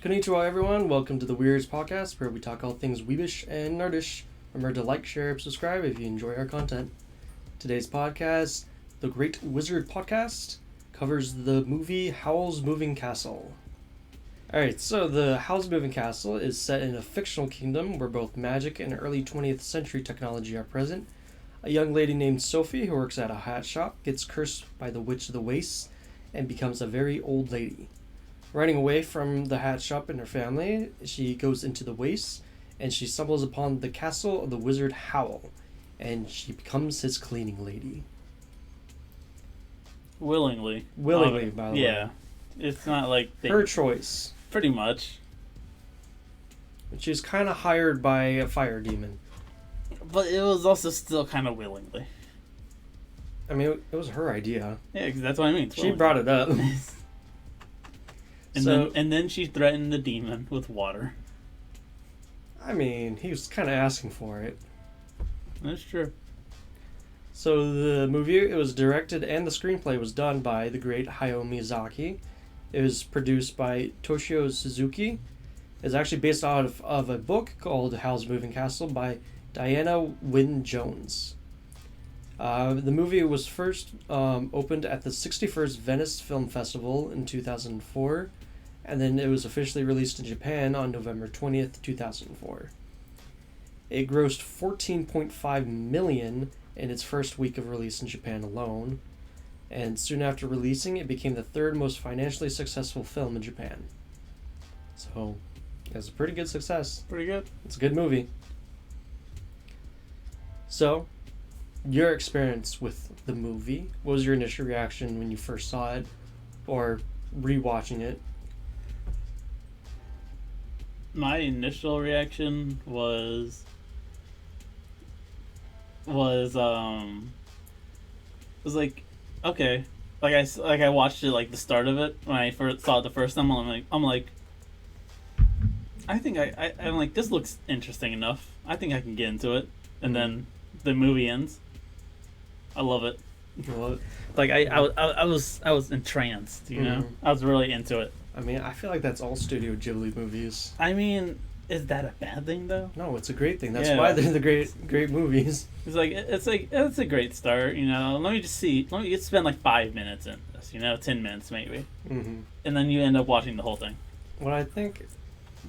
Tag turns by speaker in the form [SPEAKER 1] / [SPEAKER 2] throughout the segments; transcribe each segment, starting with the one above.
[SPEAKER 1] Konnichiwa, everyone. Welcome to the Weerds podcast, where we talk all things weebish and nerdish. Remember to like, share, and subscribe if you enjoy our content. Today's podcast, the Great Wizard Podcast, covers the movie Howl's Moving Castle. Alright, so the Howl's Moving Castle is set in a fictional kingdom where both magic and early 20th century technology are present. A young lady named Sophie, who works at a hat shop, gets cursed by the Witch of the Wastes and becomes a very old lady. Running away from the hat shop and her family, she goes into the wastes, and she stumbles upon the castle of the wizard Howl, and she becomes his cleaning lady.
[SPEAKER 2] Willingly,
[SPEAKER 1] by the way.
[SPEAKER 2] Yeah, it's not like
[SPEAKER 1] her choice.
[SPEAKER 2] Pretty much.
[SPEAKER 1] She's kind of hired by a fire demon.
[SPEAKER 2] But it was also still kind of willingly.
[SPEAKER 1] I mean, it was her idea.
[SPEAKER 2] Yeah, because that's what I mean.
[SPEAKER 1] She brought it up.
[SPEAKER 2] And then she threatened the demon with water.
[SPEAKER 1] I mean, he was kind of asking for it.
[SPEAKER 2] That's true.
[SPEAKER 1] So the movie, it was directed and the screenplay was done by the great Hayao Miyazaki. It was produced by Toshio Suzuki. It's actually based out of a book called Howl's Moving Castle by Diana Wynne Jones. The movie was first opened at the 61st Venice Film Festival in 2004, and then it was officially released in Japan on November 20th, 2004. It grossed $14.5 million in its first week of release in Japan alone, and soon after releasing, it became the third most financially successful film in Japan. So, it was a pretty good success.
[SPEAKER 2] Pretty good.
[SPEAKER 1] It's a good movie. So, your experience with the movie, what was your initial reaction when you first saw it, or rewatching it?
[SPEAKER 2] My initial reaction was like, okay, I watched it, like the start of it when I first saw it the first time. I'm like I'm like, this looks interesting enough. I think I can get into it, and then the movie ends. I love it. Like I was entranced, you know. I was really into it.
[SPEAKER 1] I mean, I feel like that's all Studio Ghibli movies.
[SPEAKER 2] I mean, is that a bad thing though?
[SPEAKER 1] No, it's a great thing. That's why they're the great movies.
[SPEAKER 2] It's a great start, you know. Let me just spend like 5 minutes in this, you know, 10 minutes maybe, and then you end up watching the whole thing.
[SPEAKER 1] What I think,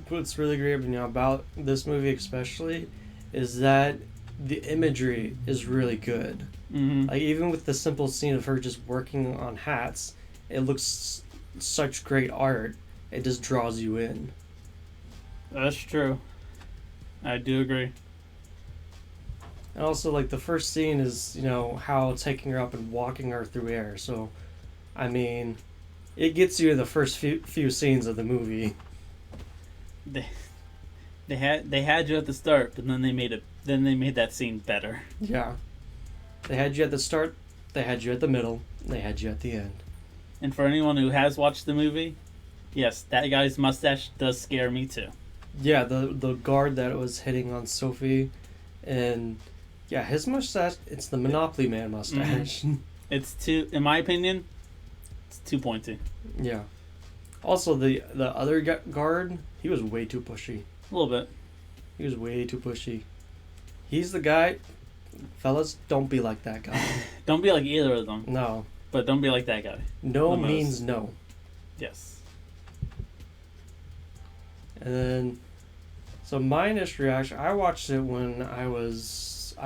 [SPEAKER 1] what's really great, you know, about this movie especially, is that the imagery is really good. Like, even with the simple scene of her just working on hats, it looks such great art. It just draws you in.
[SPEAKER 2] That's true. I do agree.
[SPEAKER 1] And also, like, the first scene is, you know, how taking her up and walking her through air. So, I mean, it gets you the first few scenes of the movie.
[SPEAKER 2] They had you at the start, but then they made that scene better.
[SPEAKER 1] Yeah. They had you at the start, they had you at the middle, they had you at the end.
[SPEAKER 2] And for anyone who has watched the movie, yes, that guy's mustache does scare me too.
[SPEAKER 1] Yeah, the guard that was hitting on Sophie, and yeah, his mustache, it's the Monopoly Man mustache.
[SPEAKER 2] It's in my opinion, it's too pointy.
[SPEAKER 1] Yeah. Also, the other guard, he was way too pushy.
[SPEAKER 2] A little bit.
[SPEAKER 1] He was way too pushy. He's the guy. Fellas, don't be like that guy.
[SPEAKER 2] Don't be like either of them.
[SPEAKER 1] No.
[SPEAKER 2] But don't be like that guy.
[SPEAKER 1] No means no.
[SPEAKER 2] Yes.
[SPEAKER 1] And then, so my initial reaction, I watched it when I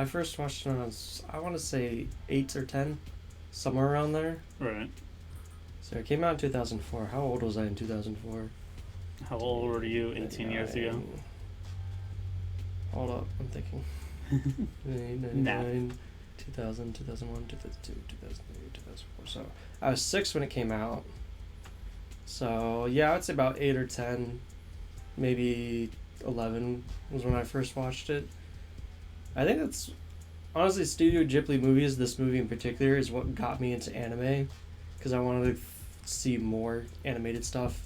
[SPEAKER 1] first watched it when I want to say 8 or 10, somewhere around there.
[SPEAKER 2] Right.
[SPEAKER 1] So it came out in 2004. How old was I in 2004?
[SPEAKER 2] How old were you 18 years ago?
[SPEAKER 1] Hold up, I'm thinking. 99, 2000, 2001, 2002, 2003, 2004. So I was 6 when it came out. So yeah, I would say about 8 or 10, maybe 11 was when I first watched it. I think that's honestly Studio Ghibli movies. This movie in particular is what got me into anime, because I wanted to see more animated stuff.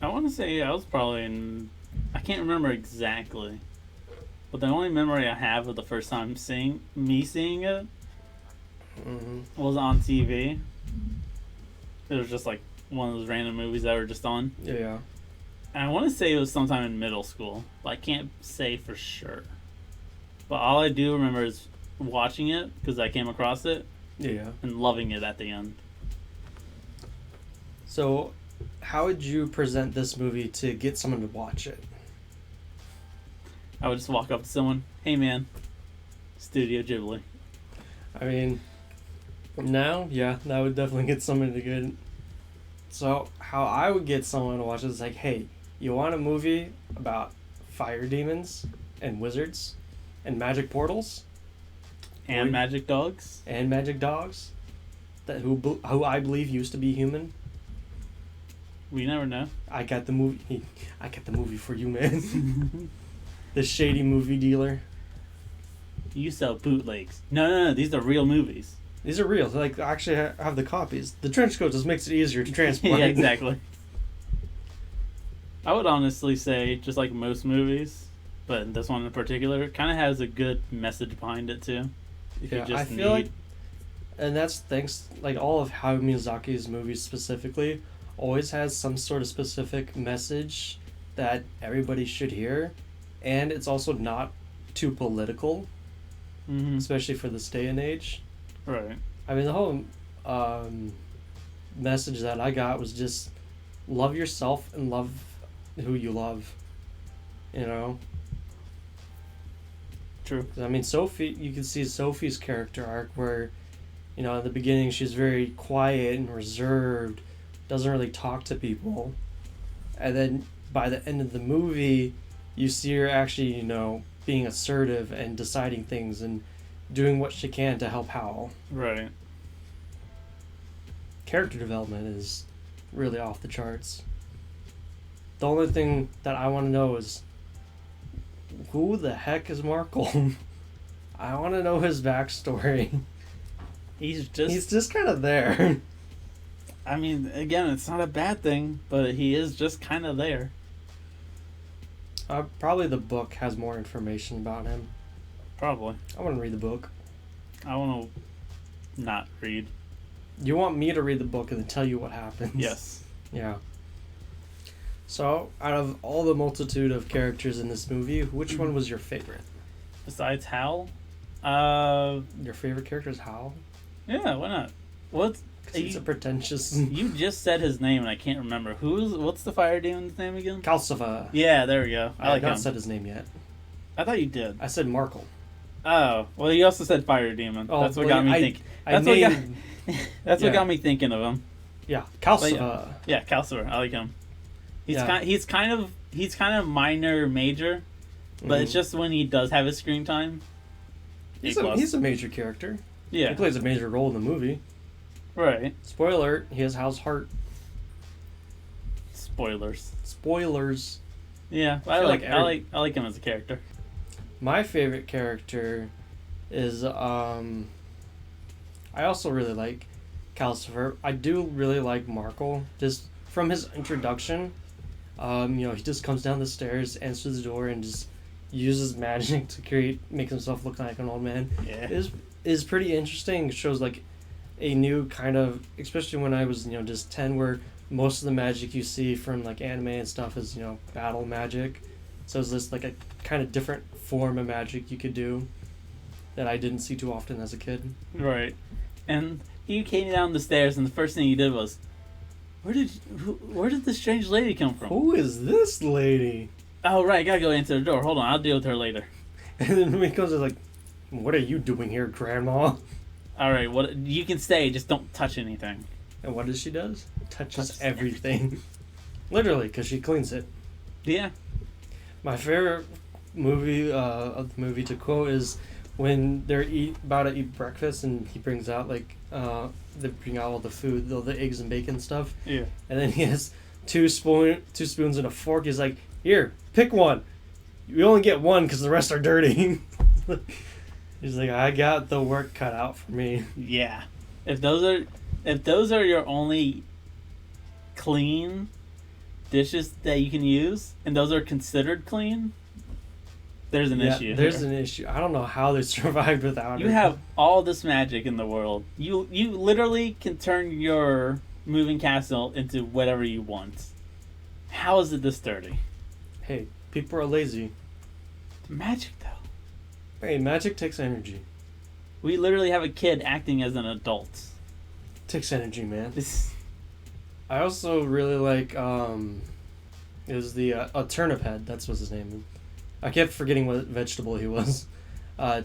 [SPEAKER 2] I want to say I was probably in. I can't remember exactly. But the only memory I have of the first time seeing it was on TV. It was just like one of those random movies that were just on.
[SPEAKER 1] Yeah.
[SPEAKER 2] And I want to say it was sometime in middle school, but I can't say for sure. But all I do remember is watching it because I came across it.
[SPEAKER 1] Yeah.
[SPEAKER 2] And loving it at the end.
[SPEAKER 1] So, how would you present this movie to get someone to watch it?
[SPEAKER 2] I would just walk up to someone, hey man, Studio Ghibli.
[SPEAKER 1] I mean, now, yeah, that would definitely get someone to get it. So, how I would get someone to watch it is like, hey, you want a movie about fire demons and wizards and magic portals?
[SPEAKER 2] And magic dogs?
[SPEAKER 1] And magic dogs? That who I believe used to be human?
[SPEAKER 2] We never know.
[SPEAKER 1] I got the movie. I got the movie for you, man. The shady movie dealer.
[SPEAKER 2] You sell bootlegs. No, these are real movies.
[SPEAKER 1] These are real. Like, I actually have the copies. The trench coat just makes it easier to transport.
[SPEAKER 2] Yeah, exactly. I would honestly say, just like most movies, but this one in particular, it kind of has a good message behind it too.
[SPEAKER 1] Yeah, I feel like, and that's thanks, like all of Hayao Miyazaki's movies specifically, always has some sort of specific message that everybody should hear, and it's also not too political, especially for this day and age.
[SPEAKER 2] Right.
[SPEAKER 1] I mean, the whole message that I got was just love yourself and love who you love. You know?
[SPEAKER 2] True.
[SPEAKER 1] I mean, Sophie, you can see Sophie's character arc where, you know, in the beginning she's very quiet and reserved, doesn't really talk to people. And then by the end of the movie, you see her actually, you know, being assertive and deciding things and doing what she can to help Howl.
[SPEAKER 2] Right.
[SPEAKER 1] Character development is really off the charts. The only thing that I want to know is, who the heck is Markle? I want to know his backstory.
[SPEAKER 2] He's
[SPEAKER 1] just kind of there.
[SPEAKER 2] I mean, again, it's not a bad thing, but he is just kind of there.
[SPEAKER 1] Probably the book has more information about him.
[SPEAKER 2] Probably.
[SPEAKER 1] I want to read the book.
[SPEAKER 2] I want to not read.
[SPEAKER 1] You want me to read the book and then tell you what happens?
[SPEAKER 2] Yes.
[SPEAKER 1] Yeah. So, out of all the multitude of characters in this movie, which one was your favorite?
[SPEAKER 2] Besides Hal?
[SPEAKER 1] Your favorite character is Hal?
[SPEAKER 2] Yeah, why not? What's...
[SPEAKER 1] He's a pretentious...
[SPEAKER 2] You just said his name and I can't remember. What's the fire demon's name again?
[SPEAKER 1] Calcifer.
[SPEAKER 2] Yeah, there we go. I like him.
[SPEAKER 1] I've not said his name yet.
[SPEAKER 2] I thought you did.
[SPEAKER 1] I said Markle.
[SPEAKER 2] Oh, well, you also said fire demon.
[SPEAKER 1] Oh,
[SPEAKER 2] that's what got me thinking. That's what got me thinking of him.
[SPEAKER 1] Yeah, Calcifer.
[SPEAKER 2] Yeah, Calcifer. I like him. He's kind of minor major, but it's just when he does have his screen time.
[SPEAKER 1] He's a major character.
[SPEAKER 2] Yeah,
[SPEAKER 1] he plays a major role in the movie.
[SPEAKER 2] Right.
[SPEAKER 1] Spoiler alert, he has Hal's heart. Spoilers.
[SPEAKER 2] Yeah, I like him as a character.
[SPEAKER 1] My favorite character is I also really like Calcifer. I do really like Markle. Just from his introduction, you know, he just comes down the stairs, answers the door, and just uses magic to make himself look like an old man.
[SPEAKER 2] Yeah.
[SPEAKER 1] It is pretty interesting. It shows like a new kind of, especially when I was, you know, just 10, where most of the magic you see from like anime and stuff is, you know, battle magic. So it's this like a kind of different form of magic you could do that I didn't see too often as a kid.
[SPEAKER 2] Right. And you came down the stairs and the first thing you did was, where did this strange lady come from?
[SPEAKER 1] Who is this lady?
[SPEAKER 2] Oh, right, I gotta go answer the door. Hold on, I'll deal with her later.
[SPEAKER 1] And then when he comes, it's like, what are you doing here, Grandma?
[SPEAKER 2] All right, what you can stay, just don't touch anything.
[SPEAKER 1] And what does she does? Touches everything. Literally, because she cleans it.
[SPEAKER 2] Yeah.
[SPEAKER 1] My favorite movie of the movie to quote is when they're about to eat breakfast and he brings out like they bring out all the food, all the eggs and bacon stuff.
[SPEAKER 2] Yeah.
[SPEAKER 1] And then he has two spoons and a fork. He's like, here, pick one. You only get one because the rest are dirty. He's like, I got the work cut out for me.
[SPEAKER 2] Yeah. If those are your only clean dishes that you can use, and those are considered clean, there's an issue.
[SPEAKER 1] There's an issue. I don't know how they survived without it.
[SPEAKER 2] You have all this magic in the world. You literally can turn your moving castle into whatever you want. How is it this dirty?
[SPEAKER 1] Hey, people are lazy.
[SPEAKER 2] It's magic, though.
[SPEAKER 1] Hey, magic takes energy.
[SPEAKER 2] We literally have a kid acting as an adult.
[SPEAKER 1] Takes energy, man.
[SPEAKER 2] This...
[SPEAKER 1] I also really like is the a turnip head. That's what's his name. I kept forgetting what vegetable he was.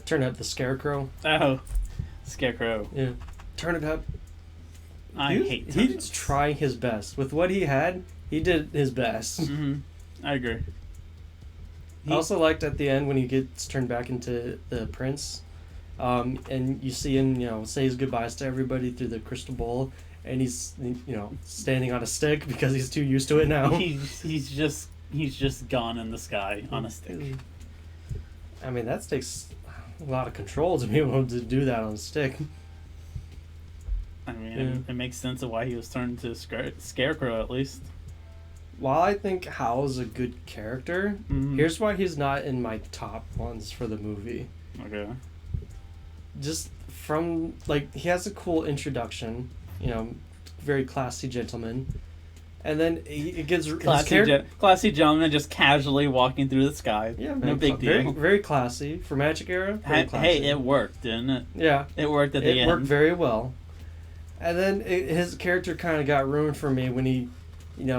[SPEAKER 1] Turnip, the scarecrow.
[SPEAKER 2] Oh, scarecrow.
[SPEAKER 1] Yeah, turnip head.
[SPEAKER 2] I hate turnips.
[SPEAKER 1] He's trying his best with what he had. He did his best.
[SPEAKER 2] Mm-hmm. I agree.
[SPEAKER 1] I also liked at the end when he gets turned back into the prince, and you see him, say his goodbyes to everybody through the crystal bowl, and he's, standing on a stick because he's too used to it now.
[SPEAKER 2] He's just gone in the sky on a stick.
[SPEAKER 1] I mean, that takes a lot of control to be able to do that on a stick.
[SPEAKER 2] I mean, it makes sense of why he was turned to Scarecrow, at least.
[SPEAKER 1] While I think Hal's a good character, here's why he's not in my top ones for the movie.
[SPEAKER 2] Okay.
[SPEAKER 1] Just from, he has a cool introduction, very classy gentleman. And then it gets...
[SPEAKER 2] Classy gentleman just casually walking through the sky.
[SPEAKER 1] Yeah,
[SPEAKER 2] no big deal.
[SPEAKER 1] Very, very classy. For Magic Era, very classy.
[SPEAKER 2] Hey, it worked, didn't it?
[SPEAKER 1] Yeah.
[SPEAKER 2] It worked at the end.
[SPEAKER 1] It worked very well. And then his character kind of got ruined for me when he,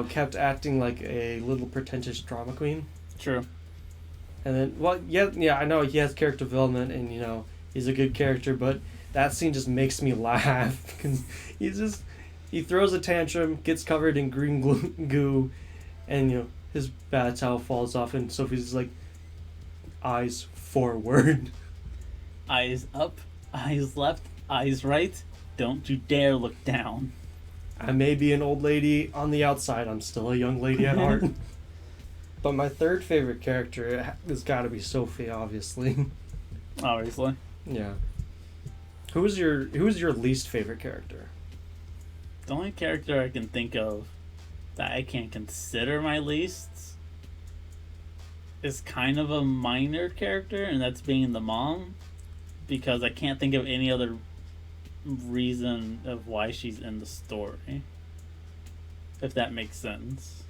[SPEAKER 1] kept acting like a little pretentious drama queen.
[SPEAKER 2] True.
[SPEAKER 1] And then, I know he has character development and, he's a good character, but that scene just makes me laugh. Because he throws a tantrum, gets covered in green goo, and, his bath towel falls off, and Sophie's like, eyes forward.
[SPEAKER 2] Eyes up, eyes left, eyes right. Don't you dare look down.
[SPEAKER 1] I may be an old lady on the outside. I'm still a young lady at heart. But my third favorite character has got to be Sophie, obviously.
[SPEAKER 2] Obviously.
[SPEAKER 1] Yeah. Who is your least favorite character?
[SPEAKER 2] The only character I can think of that I can consider my least is kind of a minor character, and that's being the mom, because I can't think of any other reason of why she's in the story, if that makes sense.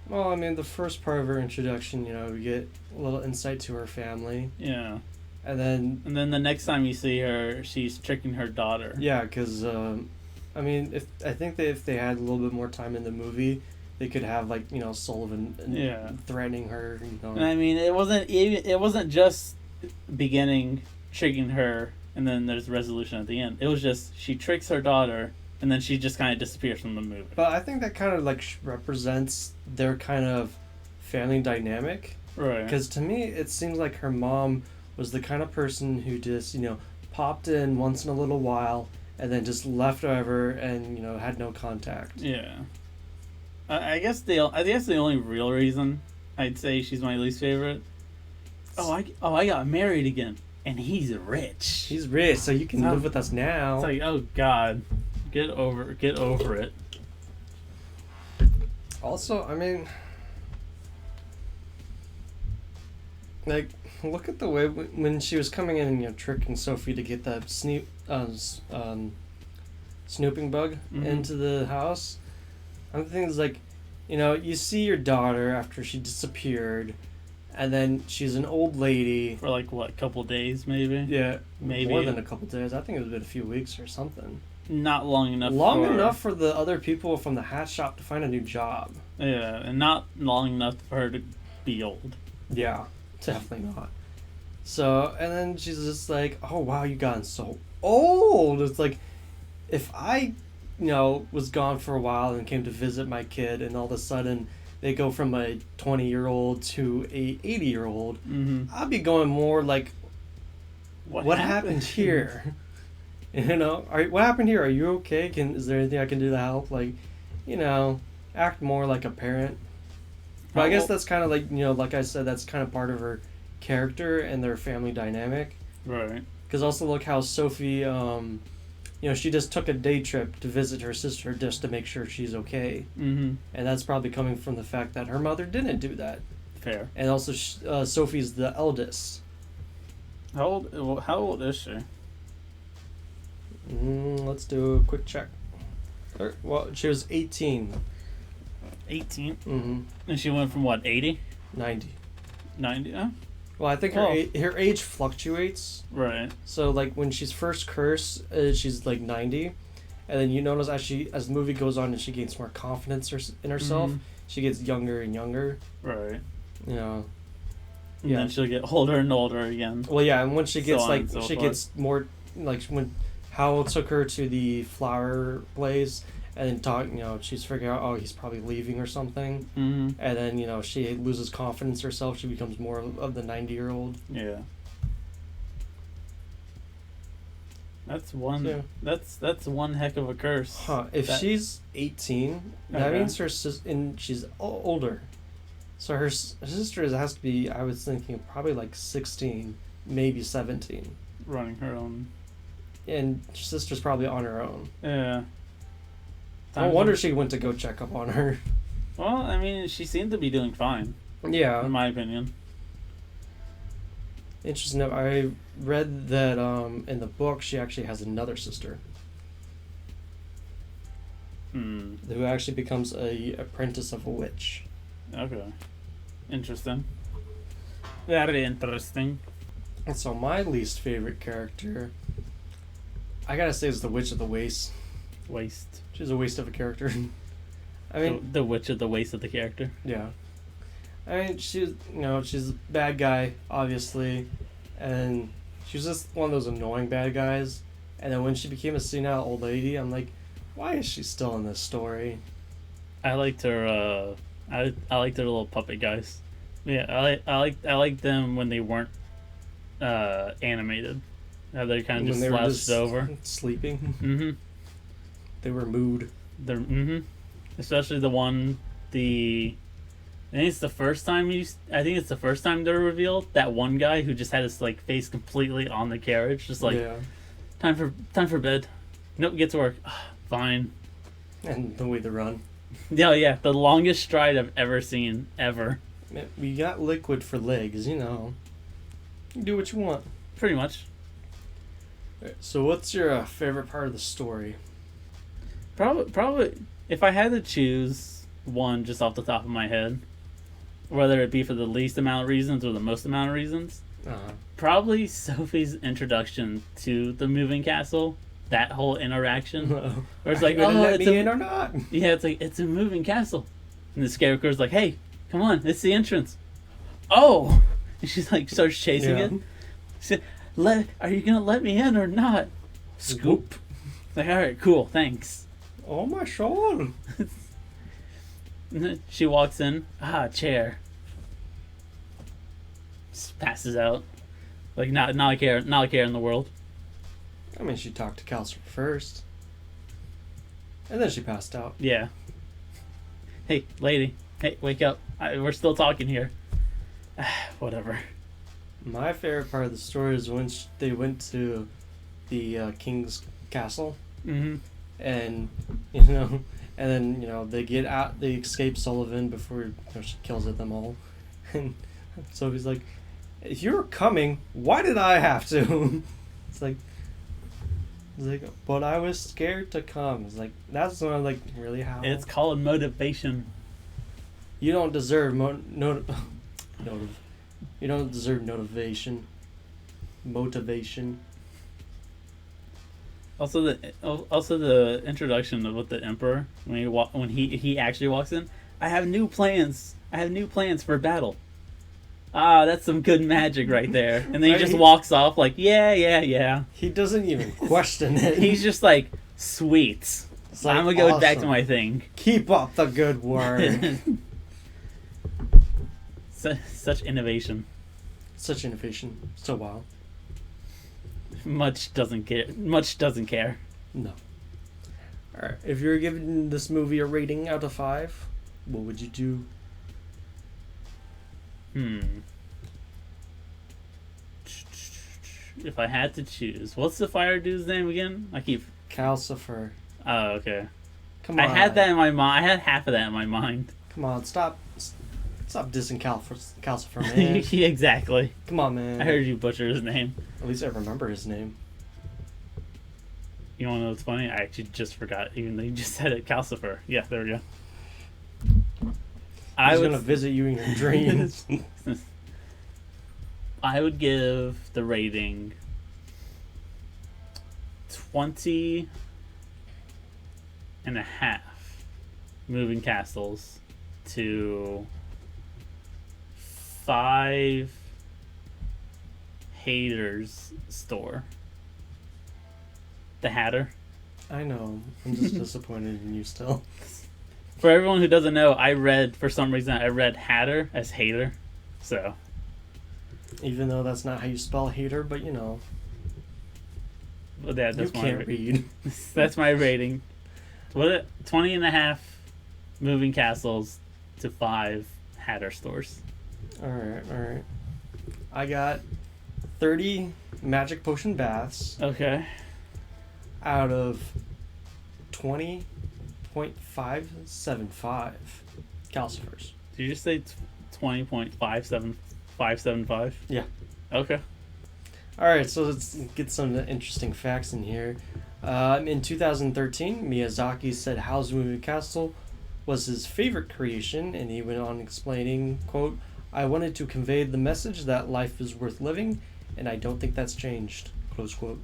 [SPEAKER 1] Well, I mean, the first part of her introduction, we get a little insight to her family.
[SPEAKER 2] Yeah.
[SPEAKER 1] And then
[SPEAKER 2] the next time you see her, she's tricking her daughter.
[SPEAKER 1] Yeah, because I mean, if they had a little bit more time in the movie, they could have Sullivan threatening her.
[SPEAKER 2] And I mean, it wasn't just beginning tricking her, and then there's resolution at the end. It was just she tricks her daughter, and then she just kind of disappears from the movie.
[SPEAKER 1] But I think that kind of represents their kind of family dynamic.
[SPEAKER 2] Right.
[SPEAKER 1] Because to me, it seems like her mom was the kind of person who just popped in once in a little while and then just left over and had no contact.
[SPEAKER 2] Yeah. I guess the only real reason I'd say she's my least favorite. I got married again. And he's rich.
[SPEAKER 1] He's rich, so you can live with us now.
[SPEAKER 2] It's like, oh God, get over it.
[SPEAKER 1] Also, I mean, look at the way when she was coming in and tricking Sophie to get that snooping bug into the house. I'm thinking you see your daughter after she disappeared. And then she's an old lady.
[SPEAKER 2] For a couple days maybe?
[SPEAKER 1] Yeah.
[SPEAKER 2] Maybe.
[SPEAKER 1] More than a couple days. I think it was been a few weeks or something.
[SPEAKER 2] Not long enough.
[SPEAKER 1] Enough for the other people from the hat shop to find a new job.
[SPEAKER 2] Yeah, and not long enough for her to be old.
[SPEAKER 1] Yeah, definitely not. So, and then she's just like, oh wow, you've gotten so old. It's like, if I, was gone for a while and came to visit my kid and all of a sudden they go from a 20-year-old to a 80-year-old, I'd be going more like, what happened here? What happened here? Are you okay? Is there anything I can do to help? Act more like a parent. But I guess that's kind of like I said, that's kind of part of her character and their family dynamic.
[SPEAKER 2] Right.
[SPEAKER 1] Because also look how Sophie, she just took a day trip to visit her sister just to make sure she's okay. Mm-hmm. And that's probably coming from the fact that her mother didn't do that.
[SPEAKER 2] Fair.
[SPEAKER 1] And also, Sophie's the eldest.
[SPEAKER 2] How old is she?
[SPEAKER 1] Let's do a quick check. Well, she was 18.
[SPEAKER 2] 18?
[SPEAKER 1] Mm-hmm.
[SPEAKER 2] And she went from what, 80?
[SPEAKER 1] 90.
[SPEAKER 2] 90? Huh?
[SPEAKER 1] Well, I think her age fluctuates.
[SPEAKER 2] Right.
[SPEAKER 1] So, like, when she's first cursed, she's, like, 90. And then you notice as the movie goes on and she gains more confidence in herself, she gets younger and younger.
[SPEAKER 2] Right.
[SPEAKER 1] You know.
[SPEAKER 2] And then she'll get older and older again.
[SPEAKER 1] Well, yeah, and when she gets,
[SPEAKER 2] gets
[SPEAKER 1] more, like, when Howell took her to the flower blaze and then she's figuring out, oh, he's probably leaving or something.
[SPEAKER 2] Mm-hmm.
[SPEAKER 1] And then, she loses confidence in herself. She becomes more of the 90-year-old.
[SPEAKER 2] Yeah. That's one. Yeah. That's one heck of a curse.
[SPEAKER 1] Huh? If she's 18, that means she's older. So her sister has to be. I was thinking probably like 16, maybe 17.
[SPEAKER 2] Running her own.
[SPEAKER 1] And her sister's probably on her own.
[SPEAKER 2] Yeah.
[SPEAKER 1] No wonder she went to go check up on her.
[SPEAKER 2] Well, I mean, she seemed to be doing fine.
[SPEAKER 1] Yeah.
[SPEAKER 2] In my opinion.
[SPEAKER 1] Interesting. I read that in the book she actually has another sister. Who actually becomes a apprentice of a witch.
[SPEAKER 2] Okay. Interesting. Very interesting.
[SPEAKER 1] And so my least favorite character, I gotta say, is the Witch of the Waste.
[SPEAKER 2] Waste.
[SPEAKER 1] She's a waste of a character. I mean,
[SPEAKER 2] the Witch of the Waste of the character.
[SPEAKER 1] Yeah. I mean, she's a bad guy, obviously, and she was just one of those annoying bad guys. And then when she became a senile old lady, I'm like, why is she still in this story?
[SPEAKER 2] I liked her. I liked her little puppet guys. Yeah, I liked them when they weren't animated. How they're kind of just slouched over,
[SPEAKER 1] sleeping.
[SPEAKER 2] Mm-hmm.
[SPEAKER 1] They were mood.
[SPEAKER 2] Especially the one I think it's the first time they're revealed. That one guy who just had his face completely on the carriage, just time for bed. Nope, get to work. Fine.
[SPEAKER 1] And the way they run.
[SPEAKER 2] Yeah, the longest stride I've ever seen ever.
[SPEAKER 1] We got liquid for legs, You do what you want.
[SPEAKER 2] Pretty much.
[SPEAKER 1] So, what's your favorite part of the story?
[SPEAKER 2] Probably, if I had to choose one just off the top of my head, whether it be for the least amount of reasons or the most amount of reasons, probably Sophie's introduction to the moving castle. That whole interaction, where it's like,
[SPEAKER 1] let me in or not?
[SPEAKER 2] Yeah, it's like, it's a moving castle, and the Scarecrow's like, hey, come on, it's the entrance. Oh, and she's like, starts chasing it. She said, are you gonna let me in or not? Scoop. It's like, all right, cool, thanks.
[SPEAKER 1] Oh my soul.
[SPEAKER 2] She walks in. Chair. Just passes out. Like, not a care in the world.
[SPEAKER 1] I mean, she talked to Calcifer first. And then she passed out.
[SPEAKER 2] Yeah. Hey, lady. Hey, wake up. We're still talking here. Whatever.
[SPEAKER 1] My favorite part of the story is when they went to the king's castle.
[SPEAKER 2] Mm-hmm.
[SPEAKER 1] And, and then, they get out, they escape Sullivan before she kills at them all. And so he's like, if you were coming, why did I have to? It's like, but I was scared to come. It's like, that's not really how.
[SPEAKER 2] It's called motivation.
[SPEAKER 1] You don't deserve you don't deserve motivation.
[SPEAKER 2] Also the introduction of the Emperor when he actually walks in. I have new plans for battle. That's some good magic right there. And then he just walks off like, yeah.
[SPEAKER 1] He doesn't even question it.
[SPEAKER 2] He's just like, sweet. Like, I'm gonna go back to my thing.
[SPEAKER 1] Keep up the good work.
[SPEAKER 2] Such innovation.
[SPEAKER 1] So wow.
[SPEAKER 2] Much doesn't care.
[SPEAKER 1] No. Alright, if you're giving this movie a rating out of 5, what would you do?
[SPEAKER 2] If I had to choose, what's the fire dude's name again?
[SPEAKER 1] Calcifer.
[SPEAKER 2] Oh, okay.
[SPEAKER 1] Come on.
[SPEAKER 2] I had that in my mind. I had half of that in my mind.
[SPEAKER 1] Come on, stop dissing Calcifer, man.
[SPEAKER 2] Yeah, exactly.
[SPEAKER 1] Come on, man.
[SPEAKER 2] I heard you butcher his name.
[SPEAKER 1] At least I remember his name.
[SPEAKER 2] You want to know what's funny? I actually just forgot, even though you just said it. Calcifer. Yeah, there we go.
[SPEAKER 1] He's going to visit you in your dreams.
[SPEAKER 2] I would give the rating 20 and a half moving castles to 5 haters store. The Hatter.
[SPEAKER 1] I know. I'm just disappointed in you still.
[SPEAKER 2] For everyone who doesn't know, for some reason, I read Hatter as hater. So.
[SPEAKER 1] Even though that's not how you spell hater, but you know.
[SPEAKER 2] Well, that's
[SPEAKER 1] you can't read.
[SPEAKER 2] That's my rating. 20 and a half moving castles to 5 Hatter stores.
[SPEAKER 1] Alright. I got 30 magic potion baths.
[SPEAKER 2] Okay.
[SPEAKER 1] Out of 20.575 calcifers.
[SPEAKER 2] Did you just say 20.57575?
[SPEAKER 1] Yeah.
[SPEAKER 2] Okay.
[SPEAKER 1] Alright, so let's get some interesting facts in here. In 2013, Miyazaki said Howl's Moving Castle was his favorite creation, and he went on explaining, quote, "I wanted to convey the message that life is worth living, and I don't think that's changed," close quote.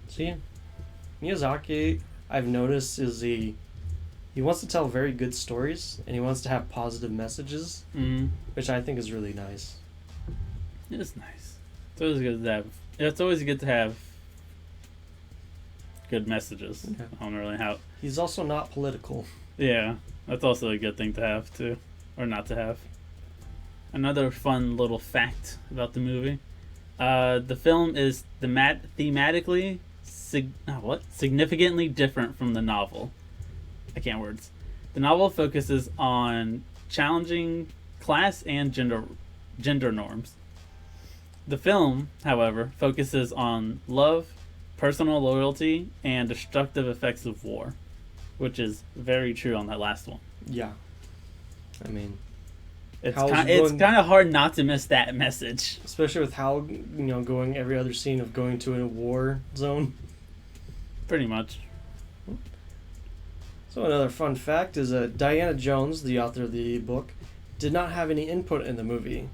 [SPEAKER 1] See, Miyazaki, I've noticed, he wants to tell very good stories, and he wants to have positive messages, which I think is really nice.
[SPEAKER 2] It is nice. It's always good to have. It's always good to have good messages.
[SPEAKER 1] Yeah.
[SPEAKER 2] I don't really how.
[SPEAKER 1] He's also not political.
[SPEAKER 2] Yeah, that's also a good thing to have too, or not to have. Another fun little fact about the movie: the film is thematically significantly different from the novel. I can't words. The novel focuses on challenging class and gender norms. The film, however, focuses on love, personal loyalty, and destructive effects of war, which is very true on that last one.
[SPEAKER 1] Yeah. I mean,
[SPEAKER 2] it's kind of hard not to miss that message.
[SPEAKER 1] Especially with Hal, going every other scene of going to a war zone.
[SPEAKER 2] Pretty much.
[SPEAKER 1] So another fun fact is Diana Jones, the author of the book, did not have any input in the movie,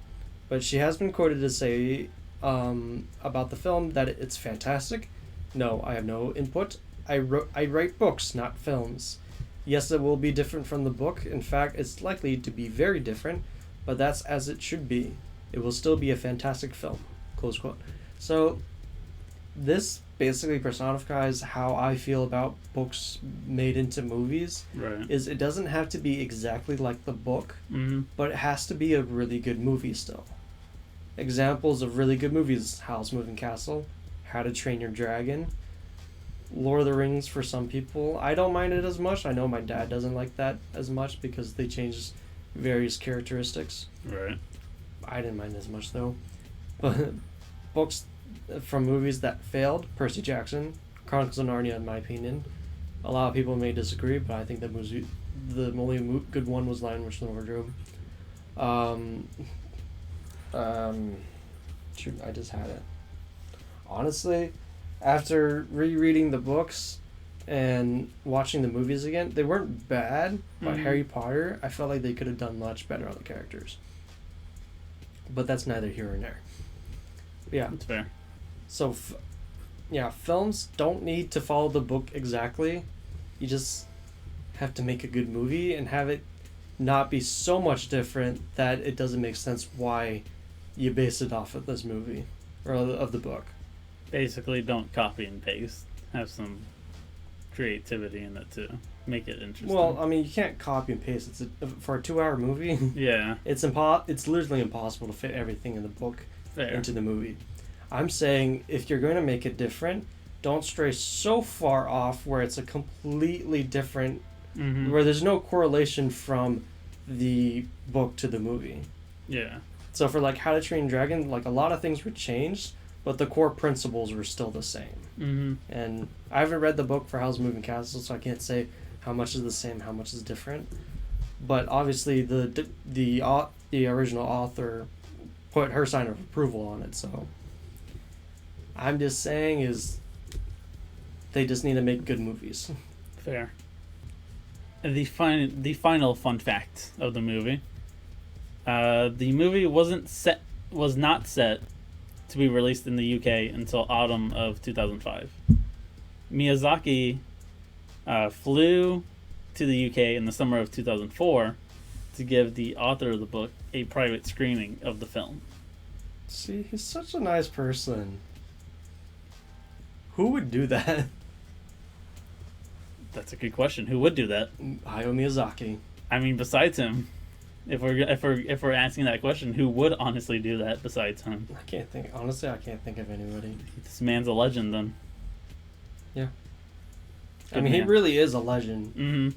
[SPEAKER 1] but she has been quoted to say about the film that it's fantastic. "No, I have no input. I write books, not films. Yes, it will be different from the book. In fact, it's likely to be very different, but that's as it should be. It will still be a fantastic film," close quote. So this basically personifies how I feel about books made into movies.
[SPEAKER 2] Right.
[SPEAKER 1] Is it doesn't have to be exactly like the book, but it has to be a really good movie still. Examples of really good movies: Howl's Moving Castle, How to Train Your Dragon, Lord of the Rings for some people. I don't mind it as much. I know my dad doesn't like that as much because they changed various characteristics.
[SPEAKER 2] Right.
[SPEAKER 1] I didn't mind as much though. But books from movies that failed: Percy Jackson, Chronicles of Narnia, in my opinion. A lot of people may disagree, but I think the only good one was Lion, Witch, and the Wardrobe. Shoot, I just had it. Honestly, after rereading the books and watching the movies again, they weren't bad, but Harry Potter, I felt like they could have done much better on the characters. But that's neither here nor there. Yeah.
[SPEAKER 2] That's fair.
[SPEAKER 1] So, films don't need to follow the book exactly. You just have to make a good movie and have it not be so much different that it doesn't make sense why you base it off of this movie or of the book.
[SPEAKER 2] Basically, don't copy and paste. Have some creativity in it to make it interesting.
[SPEAKER 1] Well, I mean, you can't copy and paste. For a 2-hour movie.
[SPEAKER 2] Yeah.
[SPEAKER 1] It's literally impossible to fit everything in the book into the movie. I'm saying if you're going to make it different, don't stray so far off where it's a completely different, where there's no correlation from the book to the movie.
[SPEAKER 2] Yeah.
[SPEAKER 1] So for like How to Train Your Dragon, like a lot of things were changed, but the core principles were still the same. And I haven't read the book for Howl's Moving Castle, so I can't say how much is the same, how much is different. But obviously the original author put her sign of approval on it, so I'm just saying They just need to make good movies.
[SPEAKER 2] Fair. And the final fun fact of the movie. The movie was not set to be released in the UK until autumn of 2005. Miyazaki flew to the UK in the summer of 2004 to give the author of the book a private screening of the film.
[SPEAKER 1] See, he's such a nice person. Who would do that?
[SPEAKER 2] That's a good question. Who would do that?
[SPEAKER 1] Hayao Miyazaki.
[SPEAKER 2] I mean, besides him, if we're asking that question, who would honestly do that besides him?
[SPEAKER 1] I can't think. Honestly, I can't think of anybody.
[SPEAKER 2] This man's a legend, then.
[SPEAKER 1] Yeah.
[SPEAKER 2] Good
[SPEAKER 1] I mean,
[SPEAKER 2] man.
[SPEAKER 1] he really is a legend.
[SPEAKER 2] Mm-hmm.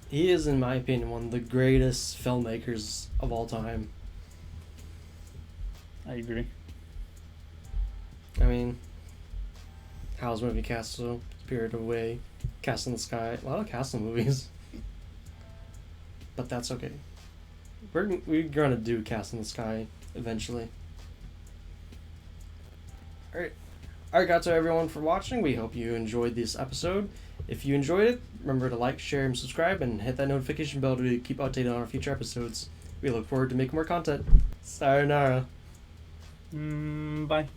[SPEAKER 1] He is, in my opinion, one of the greatest filmmakers of all time.
[SPEAKER 2] I agree.
[SPEAKER 1] I mean, Howl's Moving Castle, Spirited Away, Castle in the Sky, a lot of Castle movies. But that's okay. We're gonna do Castle in the Sky eventually. Alright. Alright, guys, so everyone for watching. We hope you enjoyed this episode. If you enjoyed it, remember to like, share, and subscribe, and hit that notification bell to keep updated on our future episodes. We look forward to making more content. Sayonara.
[SPEAKER 2] Bye.